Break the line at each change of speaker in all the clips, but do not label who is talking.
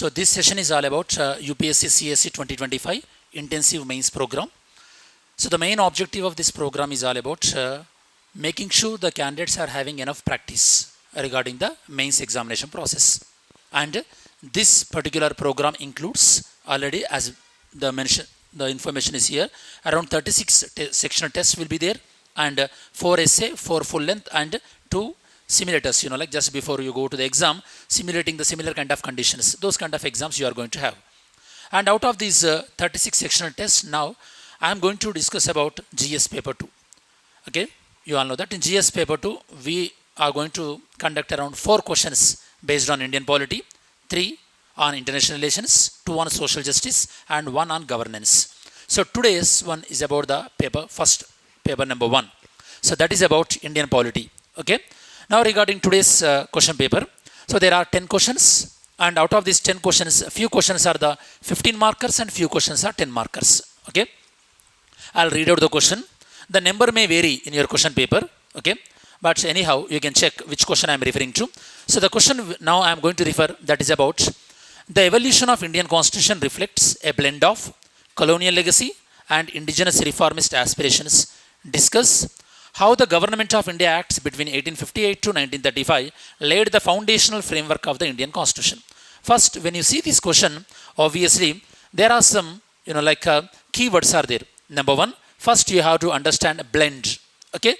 So this session is all about UPSC CSE 2025 Intensive Mains program. So the main objective of this program is all about making sure the candidates are having enough practice regarding the mains examination process. And this particular program includes already, as the information is here, around 36 sectional tests will be there, and 4 essay, 4 full length, and 2 simulators, like just before you go to the exam, simulating the similar kind of conditions. Those kind of exams you are going to have. And out of these 36 sectional tests, now I am going to discuss about GS paper 2. Okay, you all know that in GS paper 2, we are going to conduct around 4 questions based on Indian polity, 3 on international relations, 2 on social justice, and 1 on governance. So today's one is about the first paper number 1. So that is about Indian polity. Okay. Now regarding today's question paper, so there are 10 questions, and out of these 10 questions, a few questions are the 15 markers and few questions are 10 markers. Okay, I'll read out the question. The number may vary in your question paper, okay, but anyhow you can check which question I am referring to. So the question now I am going to refer, that is about the evolution of Indian constitution reflects a blend of colonial legacy and indigenous reformist aspirations. Discuss how the Government of India Acts between 1858 to 1935 laid the foundational framework of the Indian Constitution. First, when you see this question, obviously there are some, keywords are there. Number 1, first you have to understand blend. Okay,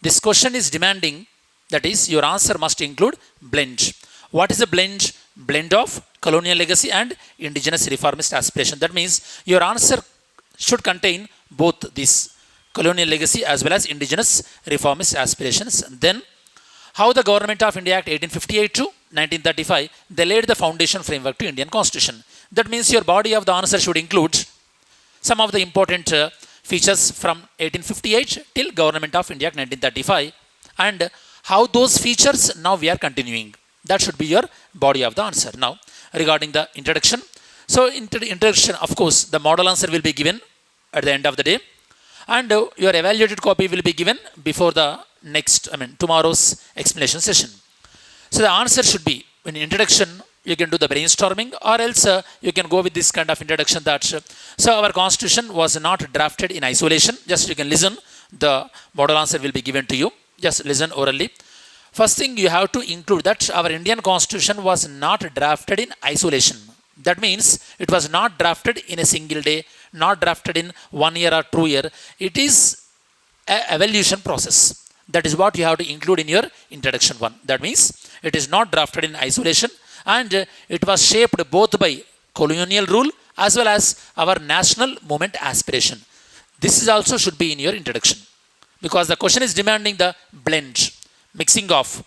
this question is demanding, that is, your answer must include blend. What is a blend? Blend of colonial legacy and indigenous reformist aspiration. That means your answer should contain both this colonial legacy as well as indigenous reformist aspirations. Then, how the Government of India Act 1858 to 1935, they laid the foundation framework to Indian Constitution. That means your body of the answer should include some of the important features from 1858 till Government of India Act 1935, and how those features now we are continuing. That should be your body of the answer. Now, regarding the introduction. So, introduction, of course, the model answer will be given at the end of the day, and your evaluated copy will be given before the tomorrow's explanation session. So the answer should be, in introduction, you can do the brainstorming, or else you can go with this kind of introduction that, so our constitution was not drafted in isolation. Just you can listen, the model answer will be given to you. Just listen orally. First thing you have to include that our Indian constitution was not drafted in isolation. That means it was not drafted in a single day, not drafted in 1 year or 2 years. It is an evolution process. That is what you have to include in your introduction 1. That means it is not drafted in isolation, and it was shaped both by colonial rule as well as our national movement aspiration. This is also should be in your introduction, because the question is demanding the blend, mixing of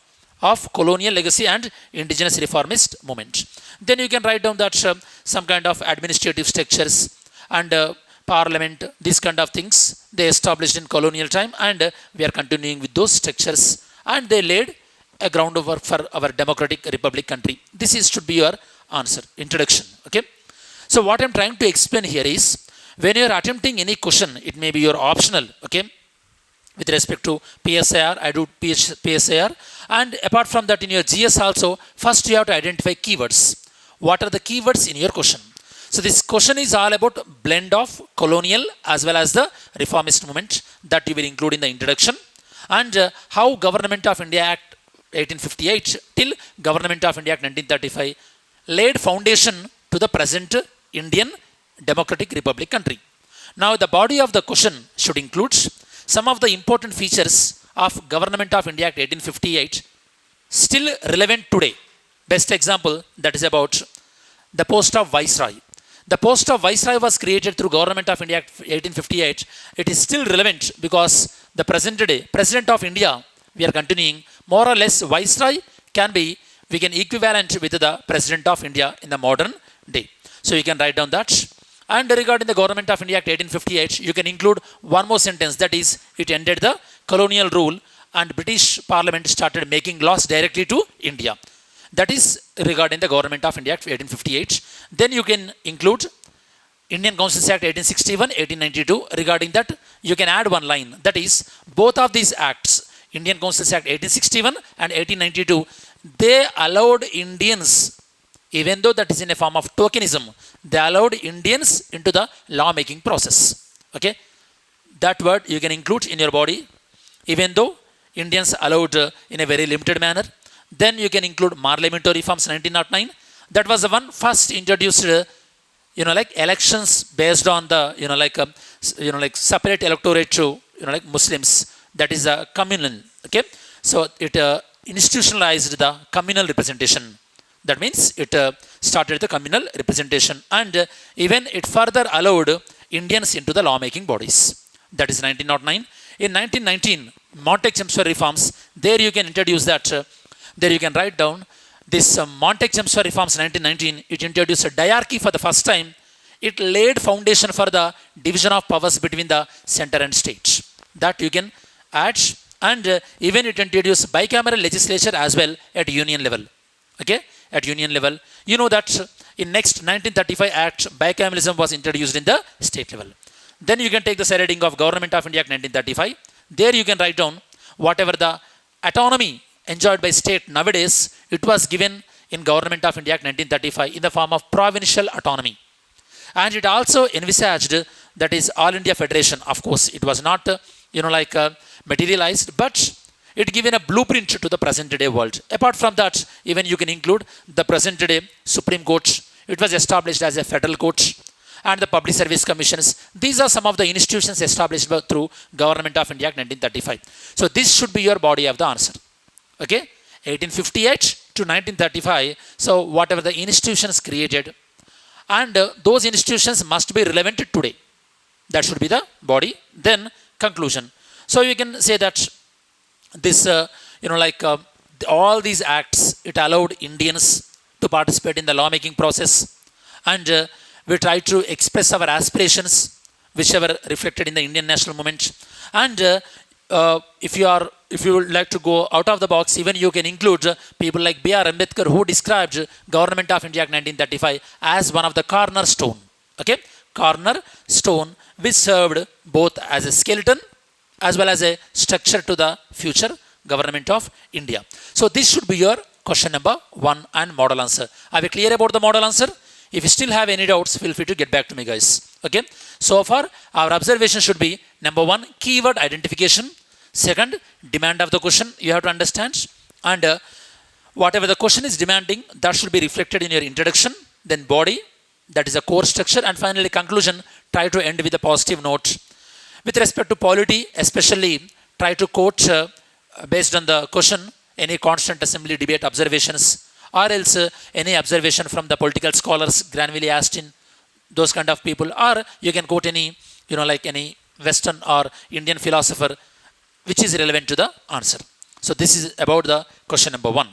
colonial legacy and indigenous reformist movement. Then you can write down that some kind of administrative structures and parliament, these kind of things, they established in colonial time, and we are continuing with those structures, and they laid a groundwork for our democratic republic country. This should be your answer, introduction. Okay. So what I am trying to explain here is, when you are attempting any question, it may be your optional. Okay. With respect to PSIR, I do PSIR, and apart from that in your GS also, first you have to identify keywords. What are the keywords in your question? So this question is all about blend of colonial as well as the reformist movement, that you will include in the introduction, and how Government of India Act 1858 till Government of India Act 1935 laid foundation to the present Indian Democratic Republic country. Now the body of the question should include some of the important features of Government of India Act 1858 still relevant today. Best example, that is about the post of Viceroy. The post of Viceroy was created through Government of India Act 1858. It is still relevant because the present day President of India, we are continuing, more or less Viceroy we can equivalent with the President of India in the modern day. So you can write down that. And regarding the Government of India Act 1858, you can include one more sentence, that is, it ended the colonial rule and British Parliament started making laws directly to India. That is regarding the Government of India Act 1858. Then you can include Indian Constitution Act 1861, 1892. Regarding that, you can add one line. That is, both of these acts, Indian Constitution Act 1861 and 1892, they allowed Indians even though that is in a form of tokenism, they allowed Indians into the law-making process. Okay, that word you can include in your body, even though Indians allowed in a very limited manner. Then you can include Parliamentary Reforms 1909. That was the one first introduced, like elections based on the, like separate electorate to, like Muslims. That is a communal. Okay, so it institutionalized the communal representation. That means it started the communal representation, and even it further allowed Indians into the lawmaking bodies. That is 1909. In 1919, Montague-Chelmsford reforms. There you can introduce that. There you can write down this Montague-Chelmsford reforms 1919. It introduced a diarchy for the first time. It laid foundation for the division of powers between the center and state. That you can add, and even it introduced bicameral legislature as well at union level. Okay, at union level, you know that in next 1935 Act, bicameralism was introduced in the state level. Then you can take the SIR reading of Government of India Act 1935. There you can write down whatever the autonomy enjoyed by state nowadays, it was given in Government of India Act 1935 in the form of provincial autonomy. And it also envisaged, that is All India Federation. Of course, it was not, materialized, but it given a blueprint to the present day world. Apart from that, even you can include the present day Supreme Court. It was established as a federal court, and the public service commissions. These are some of the institutions established through Government of India Act 1935. So this should be your body of the answer. Okay, 1858 to 1935. So whatever the institutions created, and those institutions must be relevant today. That should be the body. Then conclusion. So you can say that this, all these acts, it allowed Indians to participate in the lawmaking process, and we try to express our aspirations, which were reflected in the Indian national movement. And if you would like to go out of the box, even you can include people like B.R. Ambedkar, who described Government of India Act 1935 as one of the cornerstone. Okay, cornerstone, which served both as a skeleton as well as a structure to the future government of India. So this should be your question number 1 and model answer. Are we clear about the model answer? If you still have any doubts, feel free to get back to me, guys. Okay. So far, our observation should be number 1, keyword identification. Second, demand of the question you have to understand, and whatever the question is demanding, that should be reflected in your introduction. Then body, that is a core structure, and finally conclusion. Try to end with a positive note. With respect to polity, especially try to quote based on the question any Constant Assembly debate observations, or else any observation from the political scholars, Granville Aston, those kind of people, or you can quote any, like any Western or Indian philosopher which is relevant to the answer. So this is about the question number 1.